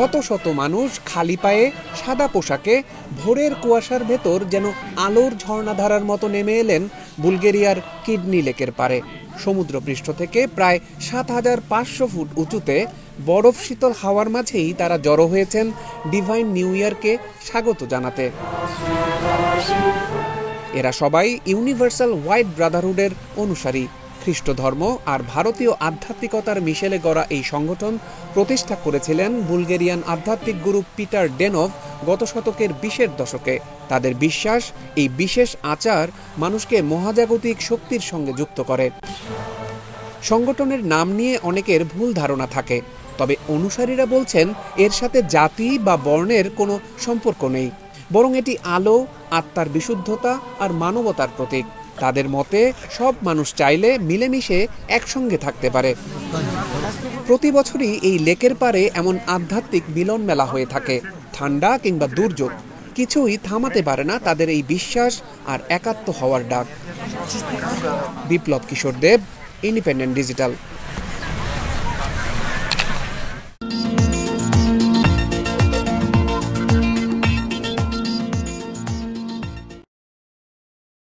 শত শত মানুষ খালি পায়ে সাদা পোশাকে ভোরের কুয়াশার ভেতর যেন আলোর ঝর্ণাধারার মতো নেমে এলেন বুলগেরিয়ার কিডনি লেকের পারে। সমুদ্রপৃষ্ঠ থেকে প্রায় ৭,৫০০ ফুট উঁচুতে বরফ শীতল হাওয়ার মাঝেই তারা জড়ো হয়েছেন ডিভাইন নিউ ইয়ারকে স্বাগত জানাতে। এরা সবাই ইউনিভার্সাল হোয়াইট ব্রাদারহুডের অনুসারী। খ্রিস্ট ধর্ম আর ভারতীয় আধ্যাত্মিকতার মিশেলে গড়া এই সংগঠন প্রতিষ্ঠা করেছিলেন বুলগেরিয়ান আধ্যাত্মিক গুরু পিটার ডেনভ গত শতকের ২০-এর দশকে। তাদের বিশ্বাস, এই বিশেষ আচার মানুষকে মহাজাগতিক শক্তির সঙ্গে যুক্ত করে। সংগঠনের নাম নিয়ে অনেকের ভুল ধারণা থাকে, তবে অনুসারীরা বলছেন এর সাথে জাতি বা বর্ণের কোনো সম্পর্ক নেই, বরং এটি আলো, আত্মার বিশুদ্ধতা আর মানবতার প্রতীক। তাদের মতে সব মানুষ চাইলে মিলেমিশে একসঙ্গে থাকতে পারে। প্রতি বছরই এই লেকের পারে এমন আধ্যাত্মিক মিলন মেলা হয়ে থাকে। ঠান্ডা কিংবা দুর্যোগ কিছুই থামাতে পারে না তাদের এই বিশ্বাস আর একাত্ম হওয়ার ডাক। বিপ্লব কিশোর দেব, ইন্ডিপেন্ডেন্ট ডিজিটাল।